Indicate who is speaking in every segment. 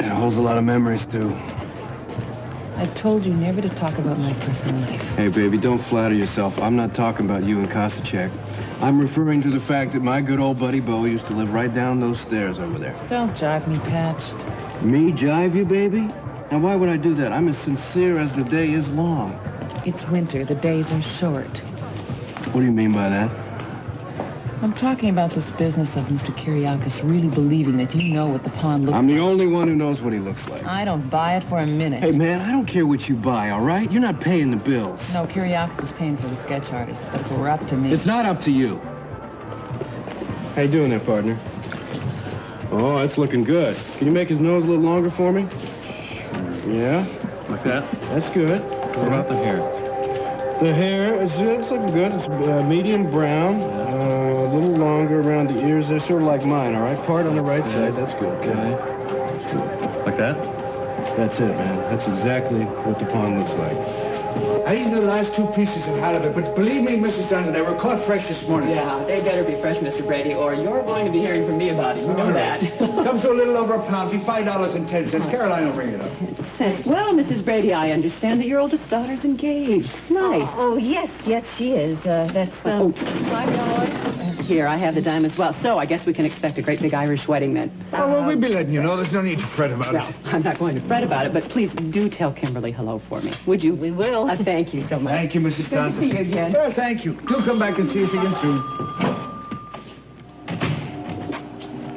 Speaker 1: It holds a lot of memories, too.
Speaker 2: I told you never to talk about my personal life.
Speaker 1: Hey, baby, don't flatter yourself. I'm not talking about you and Kostachek. I'm referring to the fact that my good old buddy Bo used to live right down those stairs over there.
Speaker 2: Don't jive me, Patch.
Speaker 1: Me jive you, baby? Now, why would I do that? I'm as sincere as the day is long.
Speaker 2: It's winter. The days are short.
Speaker 1: What do you mean by that?
Speaker 2: I'm talking about this business of Mr. Kiriakis really believing that you know what the pond looks like.
Speaker 1: I'm the only one who knows what he looks like.
Speaker 2: I don't buy it for a minute.
Speaker 1: Hey, man, I don't care what you buy, all right? You're not paying the bills.
Speaker 2: No, Kiriakis is paying for the sketch artist, but if it were up to me...
Speaker 1: It's not up to you. How you doing there, partner? Oh, that's looking good. Can you make his nose a little longer for me? Yeah?
Speaker 3: Like that?
Speaker 1: That's good.
Speaker 3: What about the hair?
Speaker 1: The hair, it's looking good. It's medium brown, a little longer around the ears. They're sort of like mine, all right? Part on the right side, that's good.
Speaker 3: Okay. Like that?
Speaker 1: That's it, man. That's exactly what the pond looks like.
Speaker 4: These are the last 2 pieces of halibut, but believe me, Mrs. Dunn, they were caught fresh this morning.
Speaker 5: Yeah, they better be fresh, Mr. Brady, or you're going to be hearing from me about it. You know that.
Speaker 4: Comes to a little over a pound, be $5.10. Caroline will bring it up.
Speaker 5: Well, Mrs. Brady, I understand that your oldest daughter's engaged. Nice.
Speaker 6: Oh, yes, she is. That's $5.
Speaker 5: Here, I have the dime as well. So I guess we can expect a great big Irish wedding then.
Speaker 4: Oh, well, we'll be letting you know. There's no need to fret about
Speaker 5: Well,
Speaker 4: it.
Speaker 5: I'm not going to fret about it, but please do tell Kimberly hello for me. Would you?
Speaker 6: We will.
Speaker 5: Thank you so much.
Speaker 4: Thank you, Mrs.
Speaker 5: Good to
Speaker 4: Thompson.
Speaker 5: see you again.
Speaker 4: Well, thank you. Do come back and see us again soon.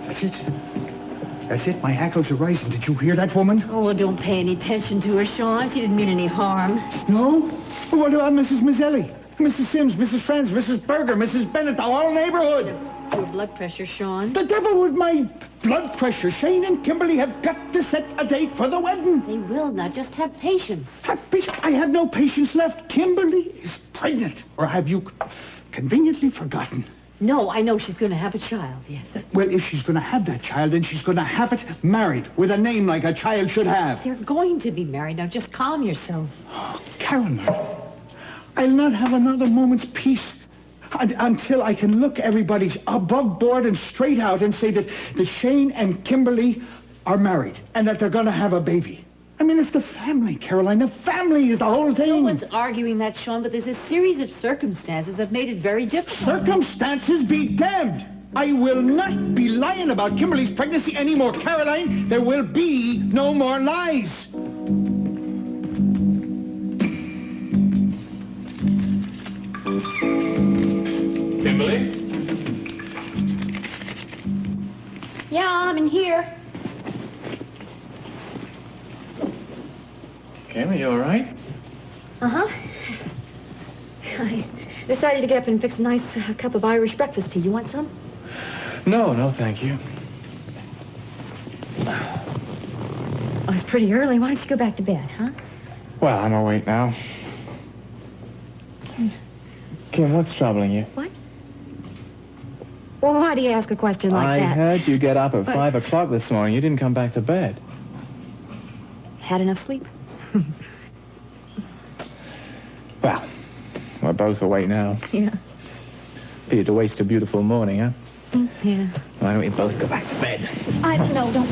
Speaker 4: That's it. That's it. My hackles are rising. Did you hear that, woman?
Speaker 6: Oh, well, don't pay any attention to her, Sean. She didn't mean any harm.
Speaker 4: No? Well, what about Mrs. Mazzelli? Mrs. Sims, Mrs. Franz, Mrs. Berger, Mrs. Bennett, the whole neighborhood.
Speaker 6: Your blood pressure, Sean.
Speaker 4: The devil with my blood pressure. Shane and Kimberly have got to set a date for the wedding.
Speaker 6: They will now. Just have patience.
Speaker 4: I have no patience left. Kimberly is pregnant. Or have you conveniently forgotten?
Speaker 6: No, I know she's going to have a child, yes.
Speaker 4: Well, if she's going to have that child, then she's going to have it married with a name like a child should have.
Speaker 6: They're going to be married. Now, just calm yourself.
Speaker 4: Oh, Caroline, I'll not have another moment's peace until I can look everybody above board and straight out and say that Shane and Kimberly are married and that they're going to have a baby. I mean, it's the family, Caroline. The family is the whole thing.
Speaker 6: No one's arguing that, Sean, but there's a series of circumstances that made it very difficult.
Speaker 4: Circumstances be damned. I will not be lying about Kimberly's pregnancy anymore, Caroline. There will be no more lies.
Speaker 3: Kimberly?
Speaker 6: Yeah, I'm in here.
Speaker 3: Kim, are you all right?
Speaker 6: Uh-huh. I decided to get up and fix a nice cup of Irish breakfast tea. You want some?
Speaker 3: No, thank you.
Speaker 6: Oh, it's pretty early. Why don't you go back to bed, huh?
Speaker 3: Well, I'm awake now. Kim, what's troubling you?
Speaker 6: What? Well, why do you ask a question like that?
Speaker 3: I heard you get up at
Speaker 6: What?
Speaker 3: 5 o'clock this morning. You didn't come back to bed.
Speaker 6: Had enough sleep?
Speaker 3: Well, we're both awake now.
Speaker 6: Yeah.
Speaker 3: Pity to waste a beautiful morning, huh?
Speaker 6: Yeah.
Speaker 3: Why don't we both go back to bed?
Speaker 6: No, don't.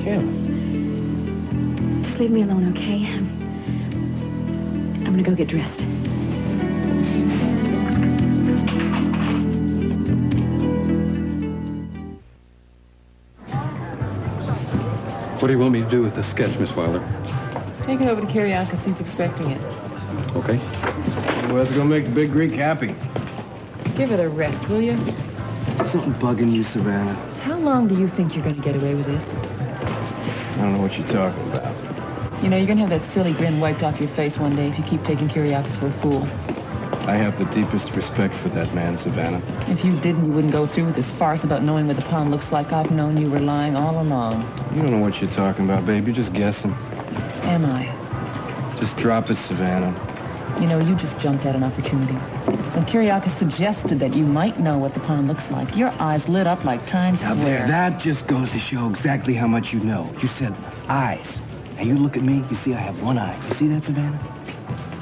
Speaker 3: Kim.
Speaker 6: Just leave me alone, okay? I'm gonna go get dressed.
Speaker 7: What do you want me to do with the sketch, Miss Wilder?
Speaker 2: Take it over to Kiriakis. He's expecting it.
Speaker 7: Okay.
Speaker 1: Well, it's gonna make the big Greek happy.
Speaker 2: Give it a rest, will you?
Speaker 1: Something bugging you, Savannah.
Speaker 2: How long do you think you're going to get away with this?
Speaker 1: I don't know what you're talking about.
Speaker 2: You know, you're going to have that silly grin wiped off your face one day if you keep taking Kiriakis for a fool.
Speaker 1: I have the deepest respect for that man, Savannah.
Speaker 2: If you didn't, you wouldn't go through with this farce about knowing what the pond looks like. I've known you were lying all along.
Speaker 1: You don't know what you're talking about, babe. You're just guessing.
Speaker 2: Am I?
Speaker 1: Just drop it, Savannah.
Speaker 2: You know, you just jumped at an opportunity. When Kiriakis suggested that you might know what the pond looks like, your eyes lit up like Times
Speaker 1: Now
Speaker 2: Square.
Speaker 1: there, that just goes to show exactly how much you know. You said eyes. Now you look at me, you see I have one eye. You see that, Savannah?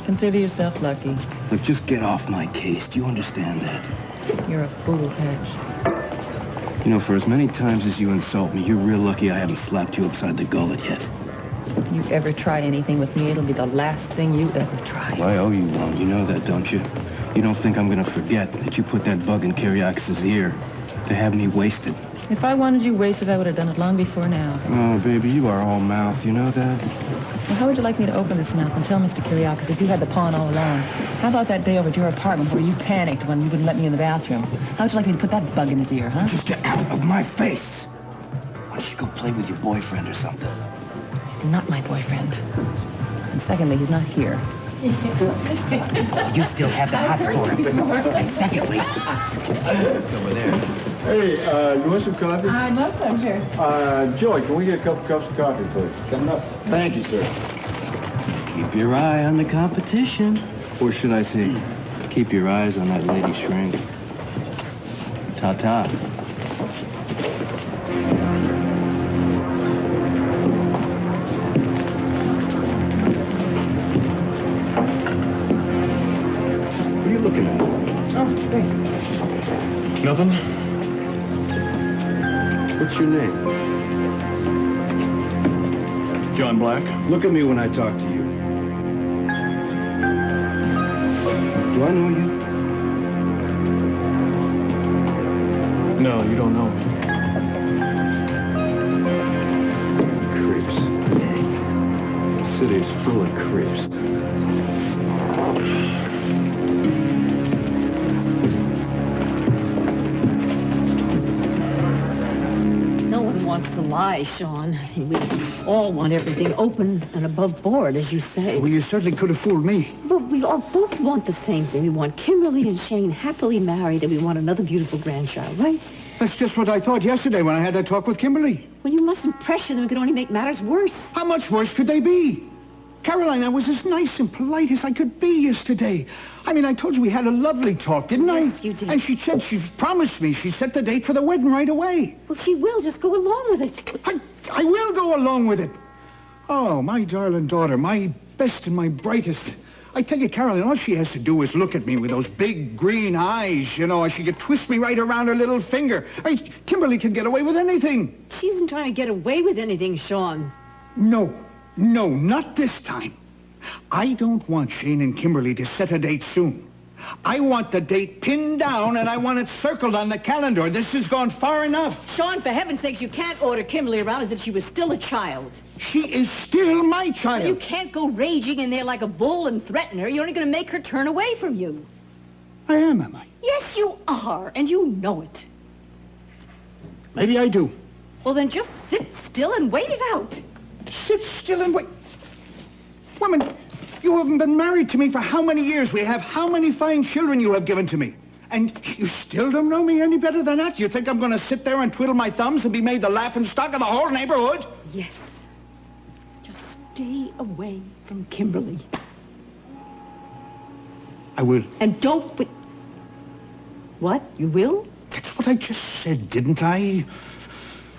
Speaker 2: Consider yourself lucky.
Speaker 1: Look, just get off my case. Do you understand that?
Speaker 2: You're a fool, Patch.
Speaker 1: You know, for as many times as you insult me, you're real lucky I haven't slapped you upside the gullet yet.
Speaker 2: If you ever try anything with me, it'll be the last thing you ever try.
Speaker 1: Well, I owe you one. You know that, don't you? You don't think I'm gonna forget that you put that bug in Kyriakis' ear to have me wasted.
Speaker 2: If I wanted you wasted, I would have done it long before now.
Speaker 1: Oh, baby, you are all mouth. You know that?
Speaker 2: Well, how would you like me to open this mouth and tell Mr. Kyriakis that you had the pawn all along? How about that day over at your apartment where you panicked when you wouldn't let me in the bathroom? How would you like me to put that bug in his ear, huh?
Speaker 1: Just get out of my face. Why don't you go play with your boyfriend or something?
Speaker 2: He's not my boyfriend. And secondly, he's not here.
Speaker 1: You still have the hot for him. And secondly, it's over there.
Speaker 8: Hey, you want some coffee?
Speaker 2: I'd love some, sure.
Speaker 8: Joey, can we get a couple cups of coffee, please? Coming up. Thank you, sir.
Speaker 1: Keep your eye on the competition. Or should I say, keep your eyes on that lady shrink. Ta-ta. What are you looking at?
Speaker 2: Oh, say.
Speaker 7: Nothing?
Speaker 1: What's your name?
Speaker 7: John Black.
Speaker 1: Look at me when I talk to you. Do I know you?
Speaker 7: No, you don't know me.
Speaker 1: Creeps. The city's full of creeps.
Speaker 5: No one wants to lie, Sean. We all want everything open and above board, as you say.
Speaker 4: Well, you certainly could have fooled me.
Speaker 5: But we all both want the same thing. We want Kimberly and Shane happily married, and we want another beautiful grandchild, right?
Speaker 4: That's just what I thought yesterday when I had that talk with Kimberly.
Speaker 5: Well, you mustn't pressure them. It could only make matters worse.
Speaker 4: How much worse could they be? Caroline, I was as nice and polite as I could be yesterday. I mean, I told you we had a lovely talk, didn't I?
Speaker 5: Yes, you did.
Speaker 4: And she said she promised me. She set the date for the wedding right away.
Speaker 5: Well, she will. Just go along with it.
Speaker 4: I will go along with it. Oh, my darling daughter, my best and my brightest. I tell you, Caroline, all she has to do is look at me with those big green eyes, you know, and she could twist me right around her little finger. Kimberly can get away with anything.
Speaker 5: She isn't trying to get away with anything, Sean.
Speaker 4: No, not this time. I don't want Shane and Kimberly to set a date soon. I want the date pinned down, and I want it circled on the calendar. This has gone far enough.
Speaker 5: Sean, for heaven's sakes, you can't order Kimberly around as if she was still a child.
Speaker 4: She is still my child.
Speaker 5: You can't go raging in there like a bull and threaten her. You're only going to make her turn away from you.
Speaker 4: I am I?
Speaker 5: Yes, you are, and you know it.
Speaker 4: Maybe I do.
Speaker 5: Well, then just sit still and wait it out.
Speaker 4: Sit still and wait. Woman, you haven't been married to me for how many years? We have how many fine children you have given to me? And you still don't know me any better than that? You think I'm going to sit there and twiddle my thumbs and be made the laughingstock of the whole neighborhood?
Speaker 5: Yes. Just stay away from Kimberly.
Speaker 4: I will.
Speaker 5: And don't... What? You will?
Speaker 4: That's what I just said, didn't I?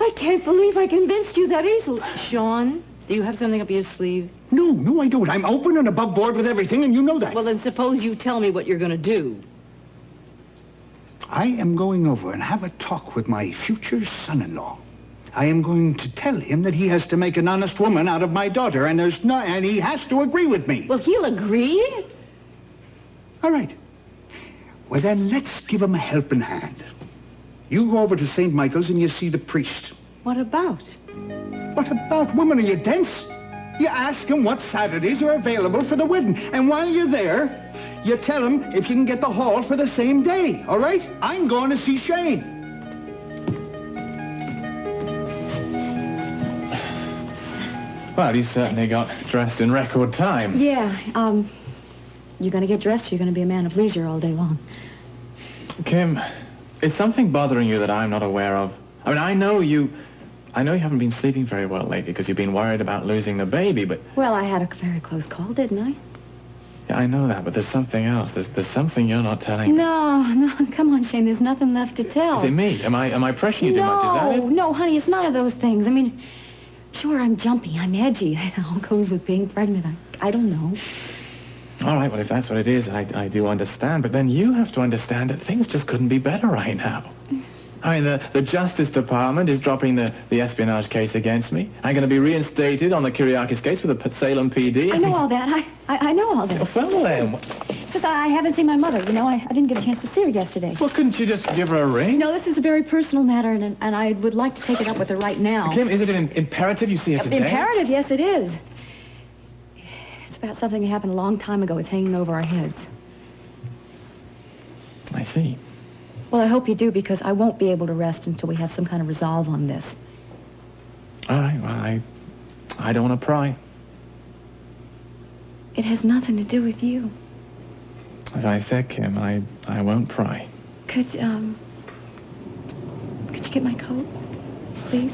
Speaker 5: I can't believe I convinced you that easily. Sean, do you have something up your sleeve?
Speaker 4: No, I don't. I'm open and above board with everything, and you know that.
Speaker 5: Well, then suppose you tell me what you're going to do.
Speaker 4: I am going over and have a talk with my future son-in-law. I am going to tell him that he has to make an honest woman out of my daughter, and he has to agree with me.
Speaker 5: Well, he'll agree.
Speaker 4: All right. Well, then let's give him a helping hand. You go over to St. Michael's and you see the priest.
Speaker 5: What about?
Speaker 4: What about? Women, are you dense? You ask him what Saturdays are available for the wedding. And while you're there, you tell him if you can get the hall for the same day, all right? I'm going to see Shane.
Speaker 3: Well, you certainly got dressed in record time.
Speaker 6: Yeah, you're going to get dressed, you're going to be a man of leisure all day long.
Speaker 3: Kim, is something bothering you that I'm not aware of? I mean, I know you haven't been sleeping very well lately because you've been worried about losing the baby, but...
Speaker 6: Well, I had a very close call, didn't I?
Speaker 3: Yeah, I know that, but there's something else. There's something you're not telling me.
Speaker 6: No, come on, Shane, there's nothing left to tell.
Speaker 3: Is it me? Am I pressuring you too much? Is that it?
Speaker 6: No, honey, it's none of those things. I mean, sure, I'm jumpy, I'm edgy. It all goes with being pregnant. I don't know.
Speaker 3: All right, well, if that's what it is, I do understand. But then you have to understand that things just couldn't be better right now. I mean, the Justice Department is dropping the espionage case against me. I'm going to be reinstated on the Kyriakis case with the Salem PD.
Speaker 9: I know all that. I know all that.
Speaker 3: Well, then.
Speaker 9: Because I haven't seen my mother, you know. I didn't get a chance to see her yesterday.
Speaker 3: Well, couldn't you just give her a ring?
Speaker 9: No, this is a very personal matter, and I would like to take it up with her right now.
Speaker 3: Kim, is it imperative you see her today?
Speaker 9: Imperative? Yes, it is. It's about something that happened a long time ago. It's hanging over our heads.
Speaker 3: I see.
Speaker 9: Well, I hope you do, because I won't be able to rest until we have some kind of resolve on this.
Speaker 3: All right, well, I don't want to pry.
Speaker 9: It has nothing to do with you.
Speaker 3: As I said, Kim, I won't pry.
Speaker 9: Could you get my coat, please?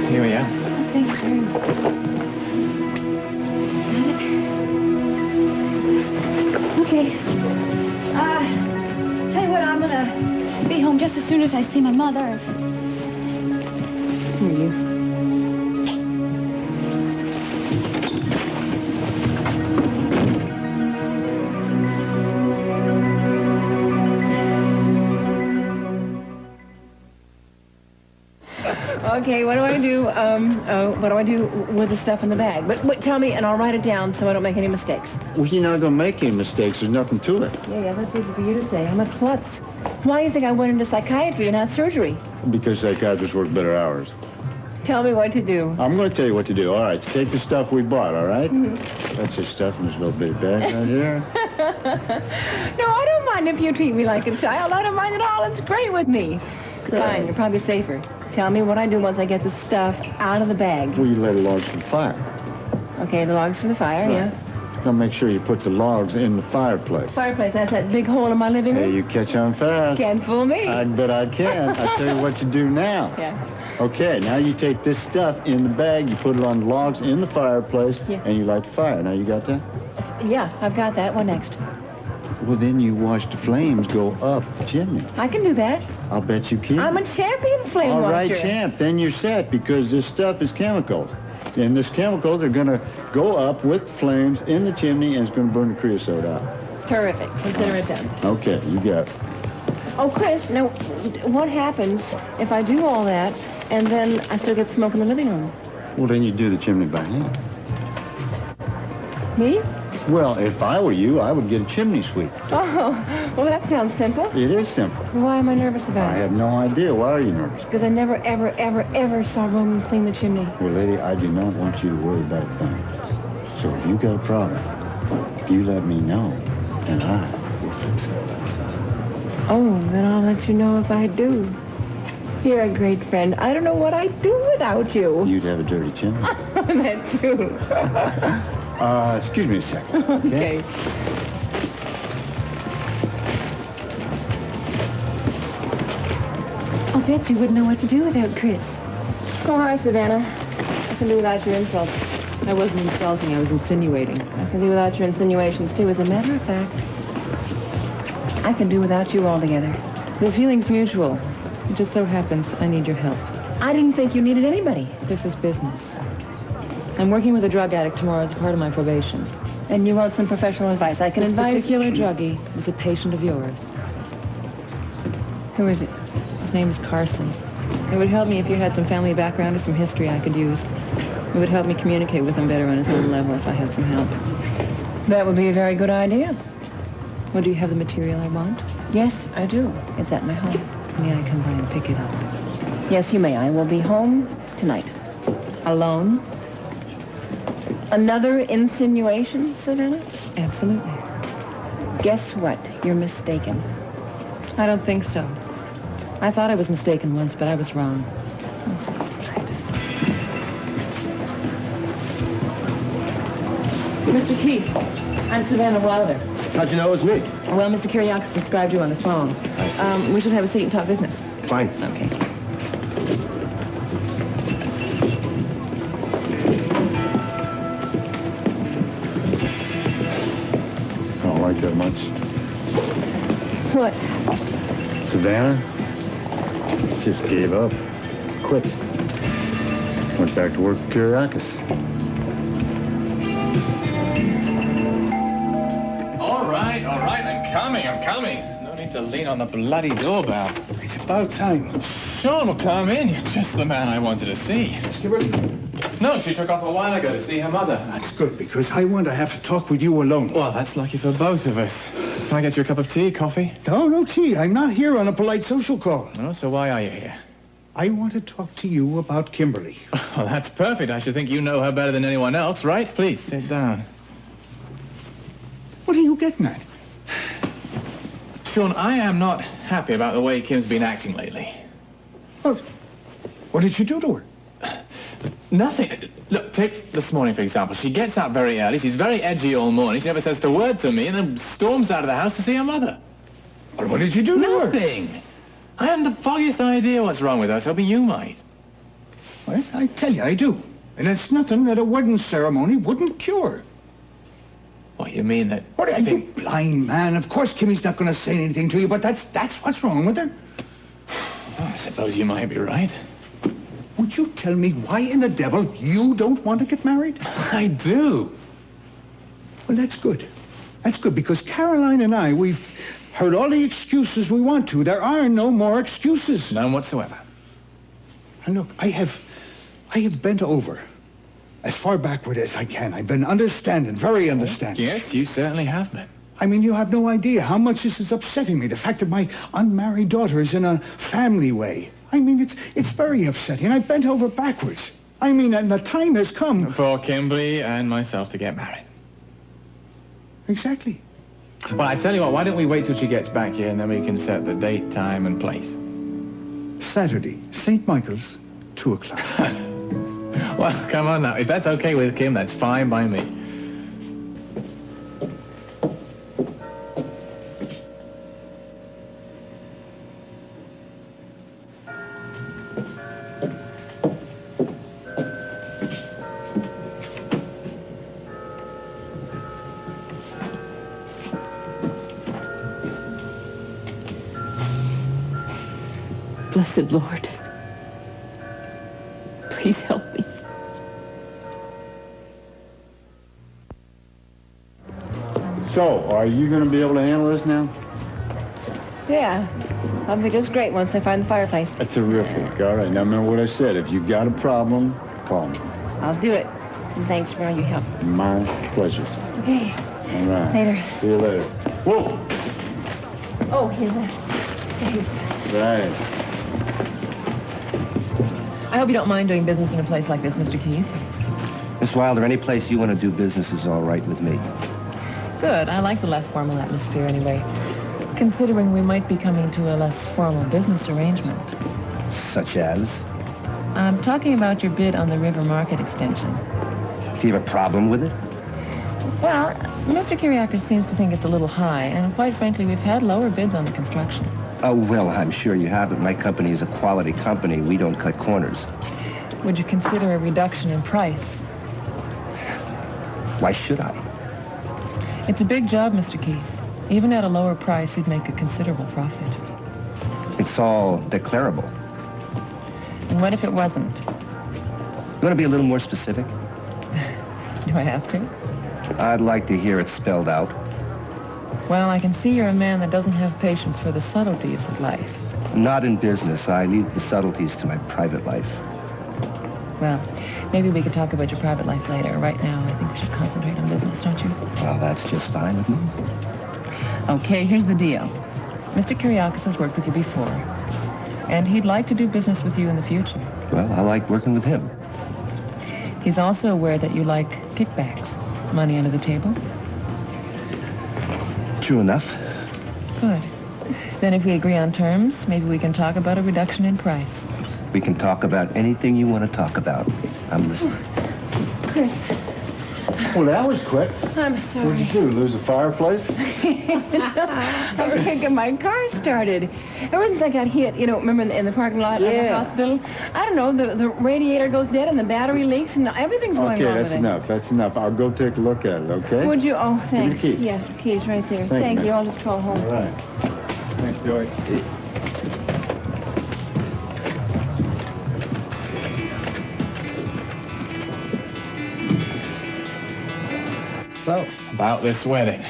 Speaker 3: Here we are.
Speaker 9: Oh, thanks very much. Okay. Tell you what, I'm gonna be home just as soon as I see my mother.
Speaker 5: Who are you?
Speaker 2: Okay, what do I do? What do I do with the stuff in the bag? But tell me, and I'll write it down so I don't make any mistakes.
Speaker 8: Well, you're not going to make any mistakes. There's nothing to it.
Speaker 2: Yeah, that's easy for you to say. I'm a klutz. Why do you think I went into psychiatry and had surgery?
Speaker 8: Because psychiatrists work better hours.
Speaker 2: Tell me what to do.
Speaker 8: I'm going to tell you what to do. All right, take the stuff we bought, all right? That's the stuff in this little bitty bag right here.
Speaker 2: No, I don't mind if you treat me like a child. I don't mind at all. It's great with me. Fine, you're probably safer. Tell me what I do once I get the stuff out of the bag.
Speaker 8: Well, you lay the logs for the fire.
Speaker 2: Okay, the logs for the fire,
Speaker 8: Right.
Speaker 2: yeah.
Speaker 8: Now make sure you put the logs in the fireplace.
Speaker 2: Fireplace, that's that big hole in my living room?
Speaker 8: Hey, you catch on fast.
Speaker 2: Can't fool me.
Speaker 8: I bet I can. I'll tell you what to do now.
Speaker 2: Yeah.
Speaker 8: Okay, now you take this stuff in the bag, you put it on the logs in the fireplace,
Speaker 2: Yeah.
Speaker 8: and you light the fire. Now you got that?
Speaker 2: Yeah, I've got that. What next?
Speaker 8: Well, then you watch the flames go up the chimney.
Speaker 2: I can do that.
Speaker 8: I'll bet you can.
Speaker 2: I'm a champion flame
Speaker 8: All
Speaker 2: watcher.
Speaker 8: right, champ. Then you're set, because this stuff is chemicals. And this chemicals are going to go up with the flames in the chimney, and it's going to burn the creosote out.
Speaker 2: Terrific. Consider it done.
Speaker 8: Okay, you got it.
Speaker 2: Oh, Chris, now, what happens if I do all that and then I still get smoke in the living room?
Speaker 8: Well, then you do the chimney by hand.
Speaker 2: Me?
Speaker 8: Well, if I were you, I would get a chimney sweep.
Speaker 2: Oh, well, that sounds simple.
Speaker 8: It is simple.
Speaker 2: Why am I nervous about
Speaker 8: I
Speaker 2: it?
Speaker 8: have no idea. Why are you nervous?
Speaker 2: Because I never, ever, ever, ever saw Roman clean the chimney.
Speaker 8: Well, lady, I do not want you to worry about a thing. So if you got a problem, you let me know, and I will fix it.
Speaker 2: Oh, then I'll let you know if I do. You're a great friend. I don't know what I'd do without you.
Speaker 8: You'd have a dirty chimney.
Speaker 2: That too.
Speaker 8: Excuse me a second.
Speaker 2: Okay.
Speaker 9: I'll bet you wouldn't know what to do without Chris.
Speaker 2: Oh, hi, Savannah. I can do without your insults.
Speaker 5: I wasn't insulting, I was insinuating.
Speaker 2: I can do without your insinuations, too. As a matter of fact, I can do without you altogether.
Speaker 5: The feeling's mutual. It just so happens I need your help.
Speaker 2: I didn't think you needed anybody.
Speaker 5: This is business. I'm working with a drug addict tomorrow as a part of my probation.
Speaker 2: And you want some professional advice. I can
Speaker 5: This
Speaker 2: advise...
Speaker 5: particular druggie is a patient of yours.
Speaker 2: Who is it?
Speaker 5: His name is Carson. It would help me if you had some family background or some history I could use. It would help me communicate with him better on his own level if I had some help.
Speaker 2: That would be a very good idea.
Speaker 5: Well, do you have the material I want?
Speaker 2: Yes, I do. It's at my home.
Speaker 5: May I come by and pick it up?
Speaker 2: Yes, you may. I will be home tonight.
Speaker 5: Alone?
Speaker 2: Another insinuation, Savannah?
Speaker 5: Absolutely.
Speaker 2: Guess what? You're mistaken.
Speaker 5: I don't think so. I thought I was mistaken once, but I was wrong.
Speaker 2: Mr. Keith, I'm Savannah Wilder.
Speaker 1: How'd you know it was me?
Speaker 2: Well, Mr. Kyriakis described you on the phone. We should have a seat and talk business.
Speaker 1: Fine.
Speaker 2: Okay.
Speaker 8: I don't like that much.
Speaker 2: What?
Speaker 8: Savannah just gave up. quit. Went back to work for Kyriakis.
Speaker 3: All right, I'm coming. No need to lean on the bloody doorbell.
Speaker 4: It's about time.
Speaker 3: Sean will come in. You're just the man I wanted to see.
Speaker 4: Kimberly?
Speaker 3: No, she took off a while ago to see her mother.
Speaker 4: That's good, because I want to have to talk with you alone.
Speaker 3: Well, that's lucky for both of us. Can I get you a cup of tea, coffee?
Speaker 4: No tea. I'm not here on a polite social call.
Speaker 3: No, so why are you here?
Speaker 4: I want to talk to you about Kimberly.
Speaker 3: Well, that's perfect. I should think you know her better than anyone else, right? Please, sit down.
Speaker 4: What are you getting at?
Speaker 3: Sean, I am not happy about the way Kim's been acting lately.
Speaker 4: What did you do to her?
Speaker 3: Nothing. Look, take this morning, for example. She gets up very early. She's very edgy all morning. She never says a word to me, and then storms out of the house to see her mother.
Speaker 4: Well, what did you do to her?
Speaker 3: Nothing. I haven't the foggiest idea what's wrong with her, so maybe you might.
Speaker 4: Well, I tell you, I do. And it's nothing that a wedding ceremony wouldn't cure.
Speaker 3: What, you mean that...
Speaker 4: What are you, blind man? Of course Kimmy's not going to say anything to you, but that's what's wrong with her.
Speaker 3: Oh, I suppose you might be right.
Speaker 4: Would you tell me why in the devil you don't want to get married?
Speaker 3: I do.
Speaker 4: Well, that's good. That's good, because Caroline and I, we've heard all the excuses we want to. There are no more excuses.
Speaker 3: None whatsoever.
Speaker 4: And look, I have bent over as far backward as I can. I've been understanding, very understanding.
Speaker 3: Yes, you certainly have been.
Speaker 4: I mean, you have no idea how much this is upsetting me. The fact that my unmarried daughter is in a family way. I mean, it's very upsetting. I bent over backwards. I mean, and the time has come.
Speaker 3: For Kimberly and myself to get married.
Speaker 4: Exactly.
Speaker 3: Well, I tell you what, why don't we wait till she gets back here, and then we can set the date, time, and place.
Speaker 4: Saturday, St. Michael's, 2 o'clock.
Speaker 3: Well, come on now. If that's okay with Kim, that's fine by me.
Speaker 5: Blessed Lord, please help me.
Speaker 8: So, are you going to be able to handle this now?
Speaker 5: Yeah, I'll be just great once I find the fireplace.
Speaker 8: Terrific. All right. Now, remember what I said. If you got a problem, call me.
Speaker 5: I'll do it. And thanks for all your help.
Speaker 8: My pleasure.
Speaker 5: Okay.
Speaker 8: All right.
Speaker 5: Later.
Speaker 8: See you later. Whoa!
Speaker 5: Oh, here's that. Thanks.
Speaker 8: Right.
Speaker 2: I hope you don't mind doing business in a place like this, Mr. Keith.
Speaker 10: Miss Wilder, any place you want to do business is all right with me.
Speaker 2: Good. I like the less formal atmosphere anyway. Considering we might be coming to a less formal business arrangement.
Speaker 10: Such as?
Speaker 2: I'm talking about your bid on the River Market extension.
Speaker 10: Do you have a problem with it?
Speaker 2: Well, Mr. Kyriakis seems to think it's a little high, and quite frankly, we've had lower bids on the construction.
Speaker 10: Oh, well, I'm sure you haven't. My company is a quality company. We don't cut corners.
Speaker 2: Would you consider a reduction in price?
Speaker 10: Why should I?
Speaker 2: It's a big job, Mr. Keith. Even at a lower price, you'd make a considerable profit.
Speaker 10: It's all declarable.
Speaker 2: And what if it wasn't?
Speaker 10: You want to be a little more specific?
Speaker 2: Do I have to?
Speaker 10: I'd like to hear it spelled out.
Speaker 2: Well, I can see you're a man that doesn't have patience for the subtleties of life.
Speaker 10: Not in business. I leave the subtleties to my private life.
Speaker 2: Well, maybe we could talk about your private life later. Right now, I think we should concentrate on business, don't you?
Speaker 10: Well, that's just fine with me.
Speaker 2: Okay, here's the deal. Mr. Kyriakis has worked with you before, and he'd like to do business with you in the future.
Speaker 10: Well, I like working with him.
Speaker 2: He's also aware that you like kickbacks, money under the table.
Speaker 10: True enough.
Speaker 2: Good. Then if we agree on terms, maybe we can talk about a reduction in price.
Speaker 10: We can talk about anything you want to talk about. I'm listening.
Speaker 5: Chris.
Speaker 8: Well, that was quick.
Speaker 5: I'm sorry.
Speaker 8: What'd you do, lose the fireplace?
Speaker 5: I couldn't get my car started. Ever since I got hit, you know, remember in the parking lot at the hospital? I don't know, the radiator goes dead and the battery leaks and everything's going wrong with it.
Speaker 8: Okay, that's enough. That's enough. I'll go take a look at it, okay?
Speaker 5: Would you? Oh, thanks.
Speaker 8: Give me the keys.
Speaker 5: Yes, the keys right there.
Speaker 8: Thank you.
Speaker 5: I'll just call home.
Speaker 8: All right. Thanks, Joy.
Speaker 3: So, about this wedding.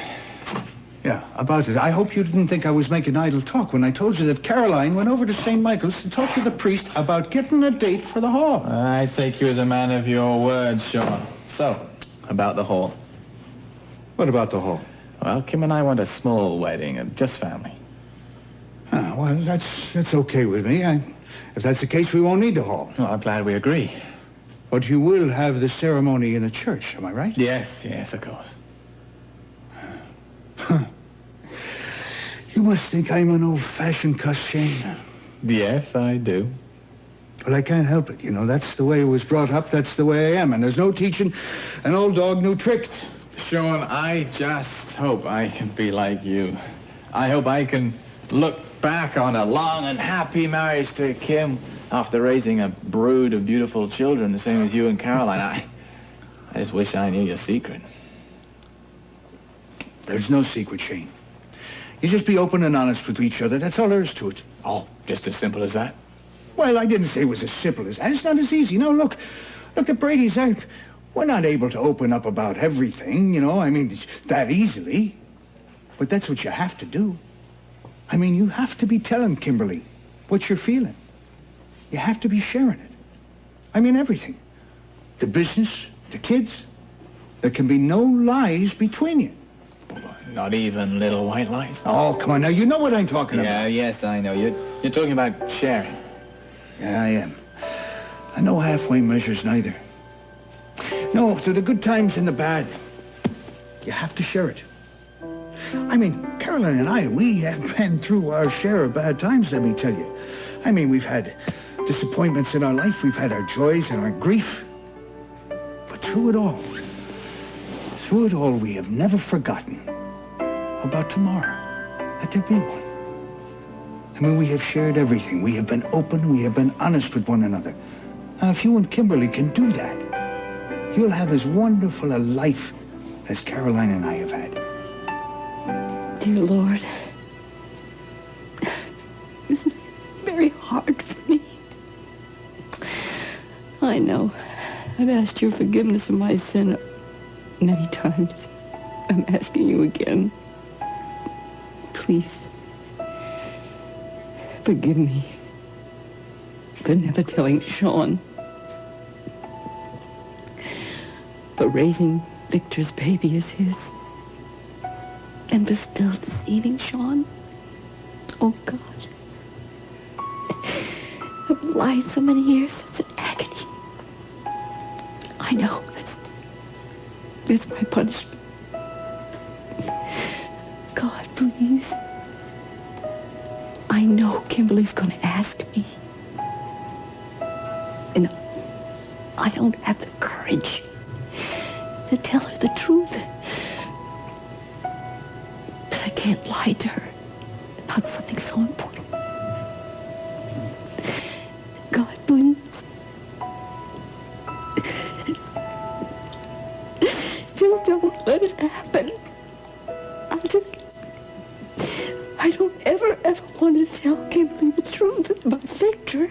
Speaker 4: Yeah, about it. I hope you didn't think I was making idle talk when I told you that Caroline went over to St. Michael's to talk to the priest about getting a date for the hall.
Speaker 3: I take you as a man of your word, Sean. So, about the hall.
Speaker 4: What about the hall?
Speaker 3: Well, Kim and I want a small wedding, just family.
Speaker 4: Ah, well, that's okay with me. If that's the case, we won't need the hall.
Speaker 3: Well, I'm glad we agree.
Speaker 4: But you will have the ceremony in the church, am I right?
Speaker 3: Yes, of course.
Speaker 4: You must think I'm an old-fashioned cuss, Shane.
Speaker 3: Yes, I do.
Speaker 4: Well, I can't help it. You know, that's the way I was brought up. That's the way I am. And there's no teaching an old dog new tricks.
Speaker 3: Sean, I just hope I can be like you. I hope I can look back on a long and happy marriage to Kim after raising a brood of beautiful children, the same as you and Caroline. I just wish I knew your secret.
Speaker 4: There's no secret, Shane. You just be open and honest with each other. That's all there is to it.
Speaker 3: Oh, just as simple as that?
Speaker 4: Well, I didn't say it was as simple as that. It's not as easy. No, look, the Brady's, we're not able to open up about everything, you know. I mean, that easily. But that's what you have to do. I mean, you have to be telling Kimberly what you're feeling. You have to be sharing it. I mean, everything. The business, the kids. There can be no lies between you.
Speaker 3: Not even little white lies?
Speaker 4: Oh, come on now. You know what I'm talking about.
Speaker 3: Yes, I know. You're talking about sharing.
Speaker 4: Yeah, I am. I know halfway measures neither. No, through the good times and the bad, you have to share it. I mean, Caroline and I, we have been through our share of bad times, let me tell you. I mean, we've had disappointments in our life. We've had our joys and our grief. But through it all, we have never forgotten about tomorrow. Let there be one. I mean, we have shared everything. We have been open. We have been honest with one another. Now, if you and Kimberly can do that, you'll have as wonderful a life as Caroline and I have had.
Speaker 9: Dear Lord, this is very hard for me. I know. I've asked your forgiveness of my sin many times. I'm asking you again. Please, forgive me for never telling Sean, for raising Victor's baby as his, and for still deceiving Sean. Oh, God. I've lied so many years. It's an agony. I know. That's my punishment. God, please. I know Kimberly's going to ask me. And I don't have the courage to tell her the truth. But I can't lie to her about something so important. God, please. Just don't let it happen. I don't ever want to tell Kimberly the truth about Victor.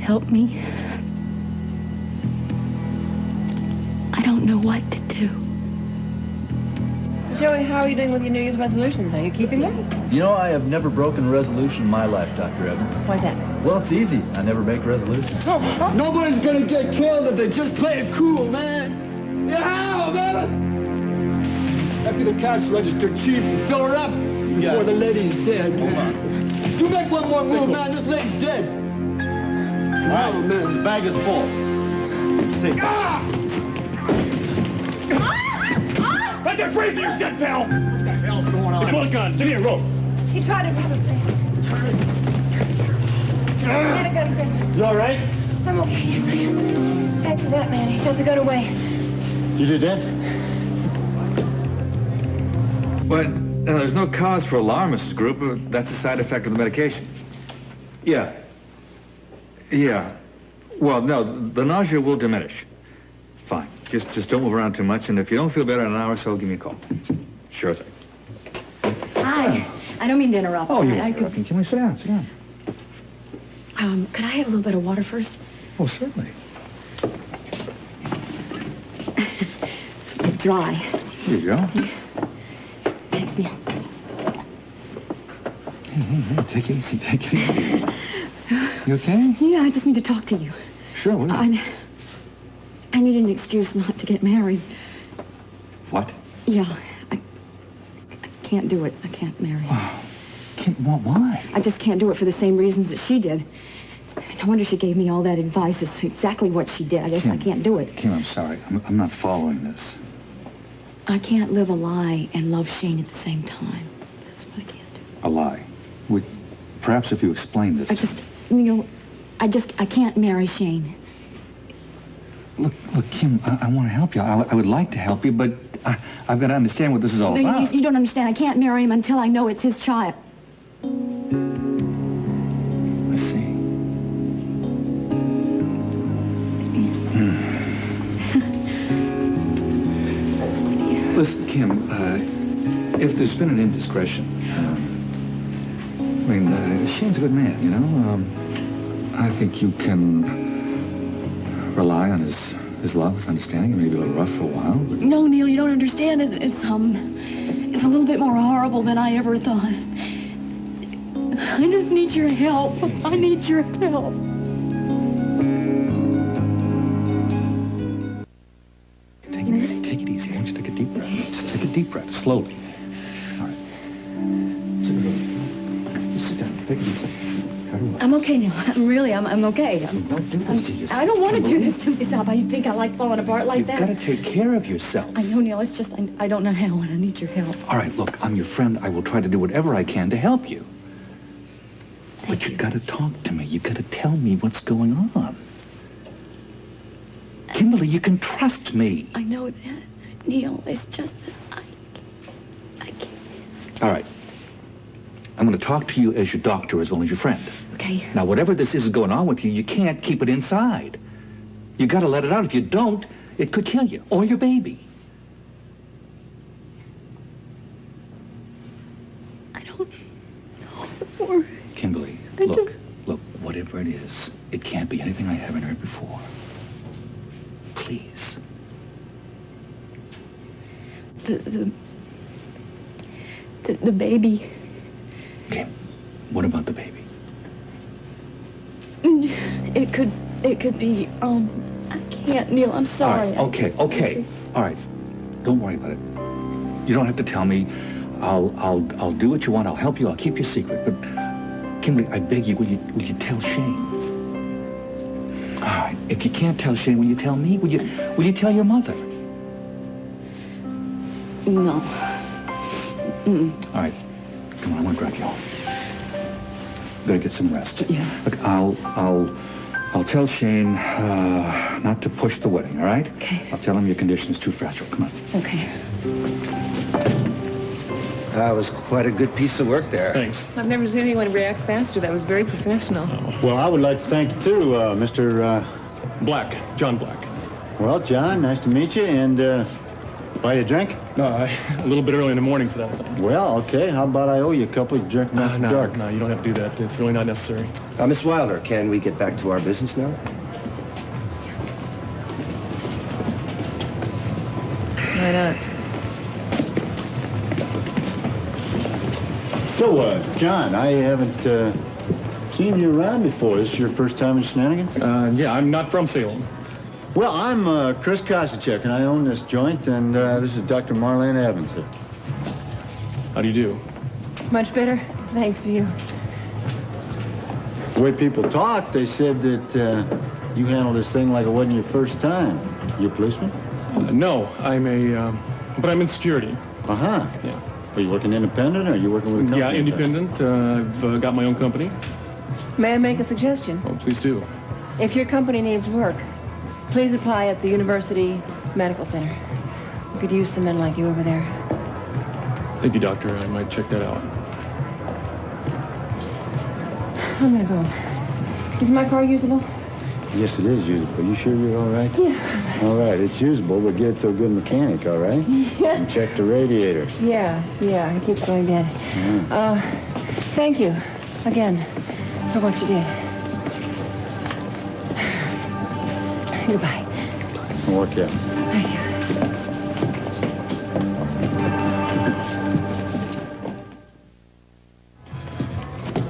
Speaker 9: Help me. I don't know what to do.
Speaker 5: Joey, how are you doing with your New Year's resolutions? Are you keeping them?
Speaker 11: You know, I have never broken a resolution in my life, Dr. Evans.
Speaker 5: Why's that?
Speaker 11: Well, it's easy. I never make resolutions.
Speaker 4: Nobody's gonna get killed if they just play it cool, man. Yeah, man! After the cash register, Chief, fill her up before the lady's dead.
Speaker 1: Hold on.
Speaker 4: You make one more move, man, this lady's dead.
Speaker 1: All right, man. The bag is full. Take it. Let that free for your dead pal! What the hell's going on? Come on, guns. Give me a rope.
Speaker 5: He tried to rob us. Get a gun, Chris.
Speaker 1: You all right?
Speaker 5: I'm okay, yes, I am. Thanks for that, man. He got the gun away.
Speaker 1: You did that?
Speaker 11: Well, there's no cause for alarm, Mrs. Gruber. That's a side effect of the medication. Yeah. Yeah. Well, no, the nausea will diminish. Fine. Just don't move around too much, and if you don't feel better in an hour or so, give me a call. Sure thing.
Speaker 6: Hi. I don't mean to interrupt.
Speaker 11: Oh, you're
Speaker 6: I could...
Speaker 11: interrupting. Can we sit down? Sit down.
Speaker 6: Could I have a little bit of water first?
Speaker 11: Oh, certainly.
Speaker 6: It's dry.
Speaker 11: Here you go.
Speaker 6: Thanks, Neil.
Speaker 11: Hey, take it easy, take it easy. You okay?
Speaker 6: Yeah, I just need to talk to you.
Speaker 11: Sure, what is it?
Speaker 6: I need an excuse not to get married.
Speaker 11: What?
Speaker 6: Yeah, I can't do it. I can't marry.
Speaker 11: Why?
Speaker 6: I just can't do it for the same reasons that she did. No wonder she gave me all that advice. It's exactly what she did. I can't do it.
Speaker 11: Kim, I'm sorry. I'm not following this.
Speaker 6: I can't live a lie and love Shane at the same time. That's what I can't do.
Speaker 11: A lie. Perhaps if you explain this.
Speaker 6: I can't marry Shane.
Speaker 11: Look, Kim, I want to help you. I would like to help you, but I've got to understand what this is all about.
Speaker 6: You don't understand. I can't marry him until I know it's his child.
Speaker 11: I see. Listen, Kim, if there's been an indiscretion, Shane's a good man, you know? I think you can rely on his love, his understanding. It may be a little rough for a while, but...
Speaker 9: No, Neil, you don't understand. It's a little bit more horrible than I ever thought. I just need your help. I need your help.
Speaker 11: Take it easy. Take it easy. I want you to take a deep breath. Just take a deep breath, slowly. All right. Sit down. Just sit down. Take it easy.
Speaker 6: I'm okay now. I'm okay.
Speaker 11: Don't do this to yourself.
Speaker 6: I don't want to do this to myself. You think I like falling apart like that?
Speaker 11: You've got to take care of yourself.
Speaker 9: I know, Neil. It's just I don't know how, and I need your help.
Speaker 11: All right, look, I'm your friend. I will try to do whatever I can to help you. But you got to talk to me. You got to tell me what's going on. Kimberly, you can trust me.
Speaker 9: I know that, Neil. It's just that I can't.
Speaker 11: All right. I'm going to talk to you as your doctor as well as your friend.
Speaker 6: Okay.
Speaker 11: Now, whatever this is going on with you, you can't keep it inside. You got to let it out. If you don't, it could kill you or your baby.
Speaker 9: I don't know.
Speaker 11: Kimberly, look, whatever it is, it can't be anything I haven't heard before. Please.
Speaker 9: The baby.
Speaker 11: Okay. What about the baby?
Speaker 9: It could be, I can't, Neil, I'm sorry.
Speaker 11: All right, okay. All right. Don't worry about it. You don't have to tell me. I'll do what you want. I'll help you. I'll keep your secret. But, Kimberly, I beg you, will you tell Shane? All right. If you can't tell Shane, will you tell me? Will you tell your mother?
Speaker 9: No.
Speaker 11: All right. Come on, I want to drive you home. Better get some rest.
Speaker 9: Yeah.
Speaker 11: Look, I'll tell Shane not to push the wedding, all right?
Speaker 6: Okay.
Speaker 11: I'll tell him your condition is too fragile. Come on.
Speaker 6: Okay.
Speaker 10: That was quite a good piece of work there.
Speaker 1: Thanks.
Speaker 2: I've never seen anyone react faster. That was very professional.
Speaker 8: Well, I would like to thank you, too, Mr.
Speaker 1: Black. John Black.
Speaker 8: Well, John, nice to meet you, and buy you a drink?
Speaker 1: No, a little bit early in the morning for that.
Speaker 8: Well, okay. How about I owe you a couple of drinking after dark?
Speaker 1: No, you don't have to do that. It's really not necessary.
Speaker 10: Miss Wilder, can we get back to our business now?
Speaker 2: Why not?
Speaker 8: So, John, I haven't seen you around before. This is your first time in Shenanigans?
Speaker 1: Yeah, I'm not from Salem.
Speaker 8: Well, I'm Chris Kosachek, and I own this joint, and this is Dr. Marlene Evans.
Speaker 1: How do you do?
Speaker 5: Much better, thanks to you.
Speaker 8: The way people talk, they said that you handled this thing like it wasn't your first time. You a policeman?
Speaker 1: No, I'm but I'm in security.
Speaker 8: Uh-huh.
Speaker 1: Yeah.
Speaker 8: Are you working independent, or are you working with a company?
Speaker 1: Yeah, independent. I've got my own company.
Speaker 5: May I make a suggestion?
Speaker 1: Oh, please do.
Speaker 5: If your company needs work, please apply at the University Medical Center. We could use some men like you over there.
Speaker 1: Thank you, Doctor. I might check that out.
Speaker 5: I'm gonna go. Is my car usable?
Speaker 8: Yes, it is usable. Are you sure you're all right?
Speaker 5: Yeah.
Speaker 8: All right, it's usable, but get it to a good mechanic, all right?
Speaker 5: Yeah.
Speaker 8: And check the radiator.
Speaker 5: Yeah, it keeps going dead.
Speaker 8: Yeah.
Speaker 5: Thank you, again, for what you did. Goodbye.
Speaker 8: Work out.
Speaker 5: Thank you.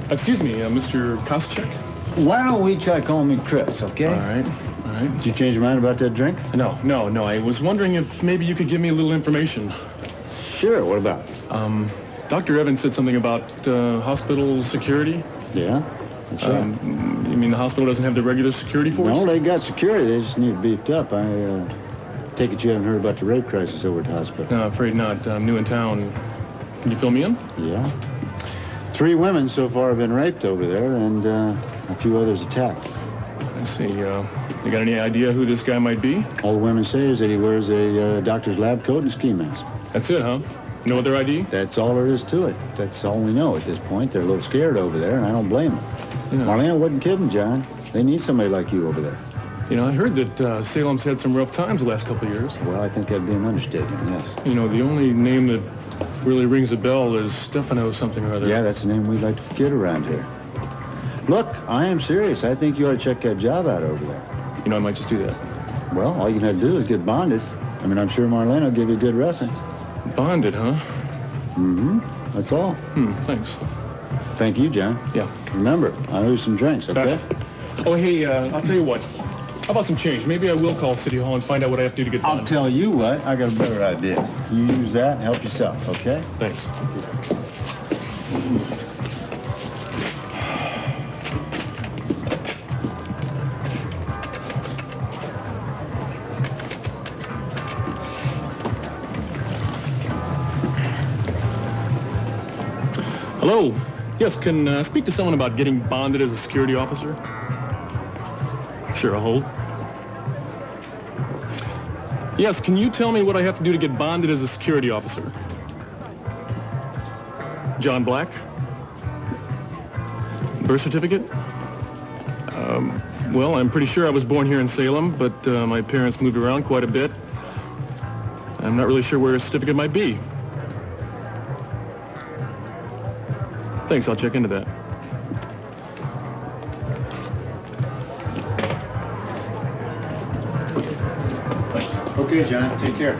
Speaker 1: Excuse me, Mr. Kosachek?
Speaker 8: Why don't we try calling me Chris, okay?
Speaker 1: All right.
Speaker 8: Did you change your mind about that drink?
Speaker 1: No. I was wondering if maybe you could give me a little information.
Speaker 8: Sure, what about?
Speaker 1: Dr. Evans said something about hospital security.
Speaker 8: Yeah? That's right.
Speaker 1: You mean the hospital doesn't have the regular security force?
Speaker 8: No, they got security. They just need beefed up. I take it you haven't heard about the rape crisis over at the hospital.
Speaker 1: No, afraid not. I'm new in town. Can you fill me in?
Speaker 8: Yeah. 3 women so far have been raped over there, and a few others attacked.
Speaker 1: I see. You got any idea who this guy might be?
Speaker 8: All the women say is that he wears a doctor's lab coat and ski mask.
Speaker 1: That's it, huh? No other ID?
Speaker 8: That's all there is to it. That's all we know at this point. They're a little scared over there, and I don't blame them.
Speaker 1: Yeah.
Speaker 8: Marlene wasn't kidding, John. They need somebody like you over there.
Speaker 1: You know, I heard that Salem's had some rough times the last couple of years.
Speaker 8: Well, I think that'd be an understatement, yes.
Speaker 1: You know, the only name that really rings a bell is Stefano something or other.
Speaker 8: Yeah, that's the name we'd like to forget around here. Look, I am serious. I think you ought to check that job out over there.
Speaker 1: You know, I might just do that.
Speaker 8: Well, all you have to do is get bonded. I mean, I'm sure Marlene will give you a good reference.
Speaker 1: Bonded, huh?
Speaker 8: Mm-hmm. That's all.
Speaker 1: Thanks.
Speaker 8: Thank you, John.
Speaker 1: Yeah.
Speaker 8: Remember, I owe you some drinks, okay?
Speaker 1: Oh, hey, I'll tell you what. How about some change? Maybe I will call City Hall and find out what I have to do to get done.
Speaker 8: I'll tell you what, I got a better idea. You use that and help yourself, okay?
Speaker 1: Thanks. Hello. Yes, can I speak to someone about getting bonded as a security officer? Sure, I'll hold. Yes, can you tell me what I have to do to get bonded as a security officer? John Black? Birth certificate? Well, I'm pretty sure I was born here in Salem, but my parents moved around quite a bit. I'm not really sure where a certificate might be. Thanks, I'll check into that.
Speaker 8: Okay, John, take care.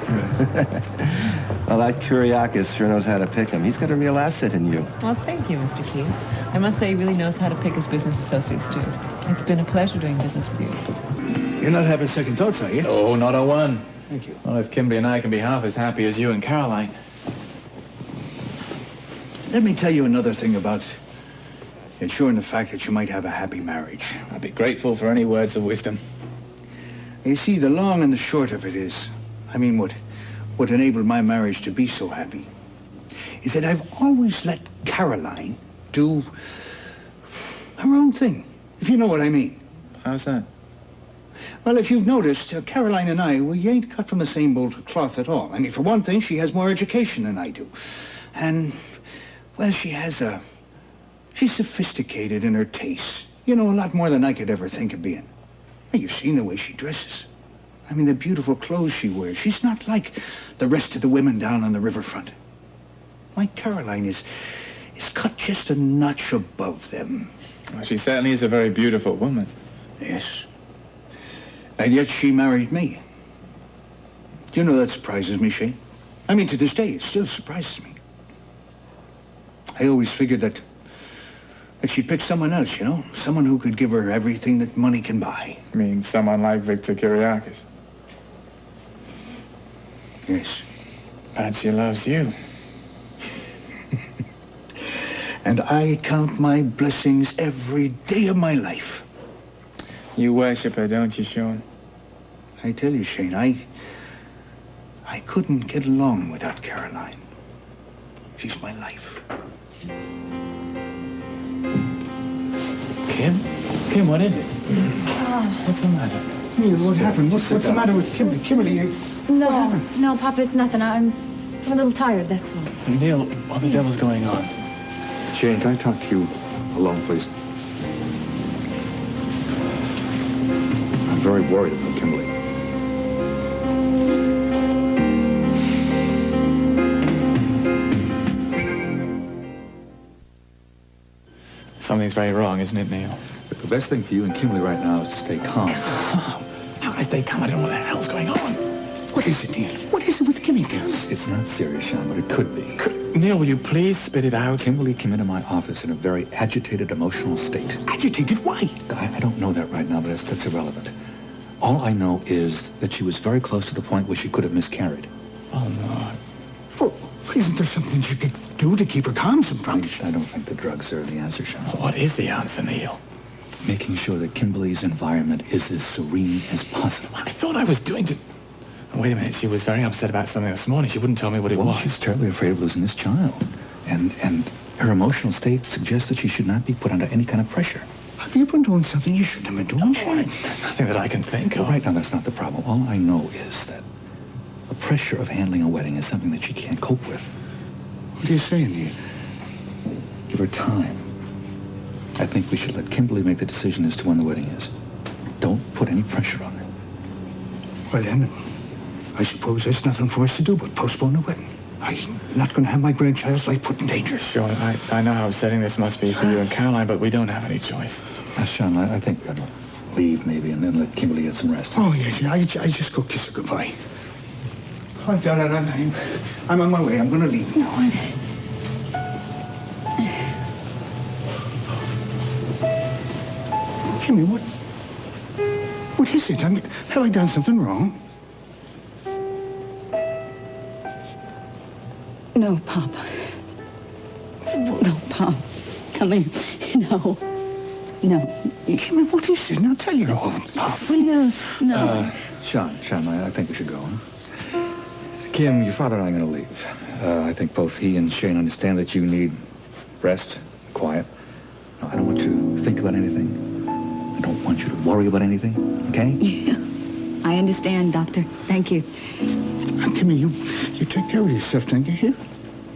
Speaker 10: Well, that Kyriakis sure knows how to pick him. He's got a real asset in you.
Speaker 2: Well, thank you, Mr. Keith. I must say he really knows how to pick his business associates, too. It's been a pleasure doing business with you.
Speaker 4: You're not having second thoughts, are you?
Speaker 3: Oh, not a one.
Speaker 4: Thank you.
Speaker 3: Well, if Kimberly and I can be half as happy as you and Caroline.
Speaker 4: Let me tell you another thing about ensuring the fact that you might have a happy marriage.
Speaker 3: I'd be grateful for any words of wisdom.
Speaker 4: You see, the long and the short of it is, what enabled my marriage to be so happy, is that I've always let Caroline do her own thing, if you know what I mean.
Speaker 3: How's that?
Speaker 4: Well, if you've noticed, Caroline and I, we ain't cut from the same mold of cloth at all. I mean, for one thing, she has more education than I do. And, well, she's sophisticated in her tastes. You know, a lot more than I could ever think of being. Well, you've seen the way she dresses. I mean, the beautiful clothes she wears. She's not like the rest of the women down on the riverfront. My Caroline is cut just a notch above them.
Speaker 3: Well, she certainly is a very beautiful woman.
Speaker 4: Yes. And yet she married me. Do you know that surprises me, Shane? I mean, to this day, it still surprises me. I always figured that But she'd pick someone else, you know? Someone who could give her everything that money can buy.
Speaker 3: I mean, someone like Victor Kiriakis.
Speaker 4: Yes.
Speaker 3: But she loves you.
Speaker 4: And I count my blessings every day of my life.
Speaker 3: You worship her, don't you, Sean?
Speaker 4: I tell you, Shane, I couldn't get along without Caroline. She's my life.
Speaker 3: Kim, what is it? What's the matter?
Speaker 4: Neil, what happened? What's the matter with Kimberly? Kimberly,
Speaker 6: No, Papa, it's nothing. I'm a little tired, that's all.
Speaker 3: Neil, what the devil's going on?
Speaker 11: Shane, can I talk to you alone, please? I'm very worried about Kimberly.
Speaker 3: Something's very wrong, isn't it, Neil?
Speaker 11: The best thing for you and Kimberly right now is to stay calm.
Speaker 3: How can I stay calm? I don't know what the hell's going on.
Speaker 4: what is it, Neil? What is it with Kimmy, girls?
Speaker 11: It's not serious, Sean, but it could be.
Speaker 3: Neil, will you please spit it out?
Speaker 11: Kimberly came into my office in a very agitated, emotional state.
Speaker 4: Agitated? Why?
Speaker 11: I don't know that right now, but that's irrelevant. All I know is that she was very close to the point where she could have miscarried.
Speaker 3: Oh, no.
Speaker 4: Well, isn't there something you could do to keep her calm sometime?
Speaker 11: I don't think the drugs are the answer, Sean.
Speaker 3: What is the answer, Neil?
Speaker 11: Making sure that Kimberly's environment is as serene as possible.
Speaker 3: I thought I was doing just... Oh, wait a minute. She was very upset about something this morning. She wouldn't tell me what it was.
Speaker 11: She's terribly afraid of losing this child. And her emotional state suggests that she should not be put under any kind of pressure.
Speaker 4: Have you been doing something you shouldn't have been doing, Shane?
Speaker 3: Nothing that I can think of.
Speaker 11: Well, right now, that's not the problem. All I know is that the pressure of handling a wedding is something that she can't cope with.
Speaker 4: What are you saying, Neil?
Speaker 11: Give her time. I think we should let Kimberly make the decision as to when the wedding is. Don't put any pressure on her.
Speaker 4: Well, then, I suppose there's nothing for us to do but postpone the wedding. I'm not going to have my grandchild's life put in danger.
Speaker 3: Sure, I know how upsetting this must be for you and Caroline, but we don't have any choice.
Speaker 11: Sean, I think I'd leave maybe and then let Kimberly get some rest.
Speaker 4: Oh, yes, I just go kiss her goodbye. Oh, darling, I'm on my way. I'm going to leave.
Speaker 6: No,
Speaker 4: Kimmy, what is it? I mean, have I done something wrong?
Speaker 9: No, Pop. No, Pop. Come in. No.
Speaker 4: Kimmy, what is it? Now tell your own, Pop.
Speaker 9: No.
Speaker 11: Sean, I think we should go. Huh? Kim, your father and I are going to leave. I think both he and Shane understand that you need rest, quiet. No, I don't want you to think about anything. I don't want you to worry about anything, okay?
Speaker 9: Yeah. I understand, Doctor. Thank you.
Speaker 4: Kimmy, you take care of yourself, don't you? Here?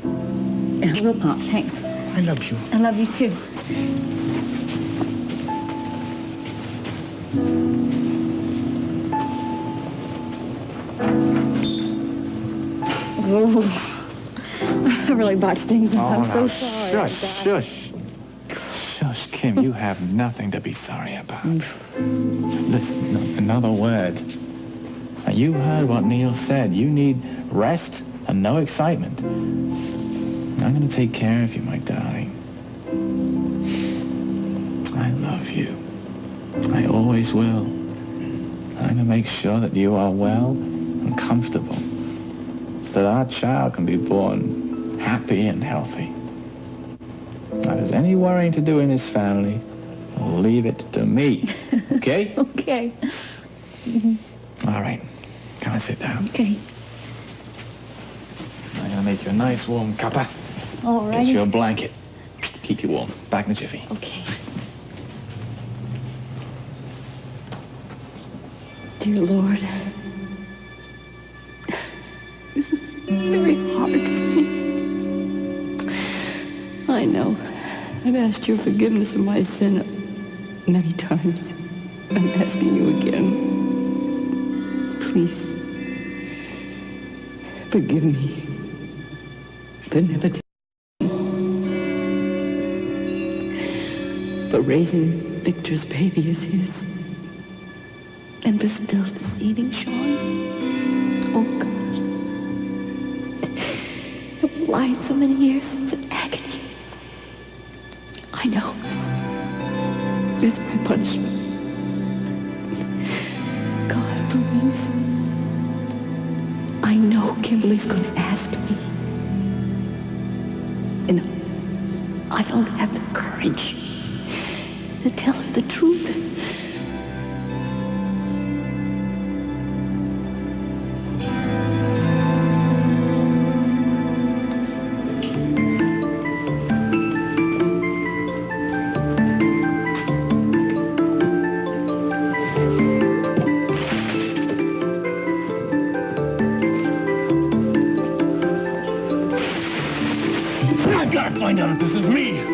Speaker 9: I will, Pop. Thanks.
Speaker 4: I love you.
Speaker 9: I love you, too. Oh, I really botched things up. I'm so sorry.
Speaker 3: Shush, Kim, you have nothing to be sorry about. Listen, no, another word. Now, you heard what Neil said. You need rest and no excitement. I'm going to take care of you, my darling. I love you. I always will. I'm going to make sure that you are well and comfortable so that our child can be born happy and healthy. Now, if there's any worrying to do in this family, leave it to me. Okay?
Speaker 9: Okay.
Speaker 3: All right. Come and sit down.
Speaker 9: Okay.
Speaker 3: I'm going to make you a nice warm cuppa.
Speaker 9: All right.
Speaker 3: Get you a blanket. Keep you warm. Back in a jiffy.
Speaker 9: Okay. Dear Lord, this is very hard for me. I know. I've asked your forgiveness of my sin many times. I'm asking you again. Please, forgive me for never for raising Victor's baby as his. And for still deceiving Sean. Oh, God. I've lied so many years. It's an agony. I know. It's my punishment. God, please. I know Kimberly's going to ask me. And I don't have the courage to tell her the truth.
Speaker 1: I gotta find out if this is me.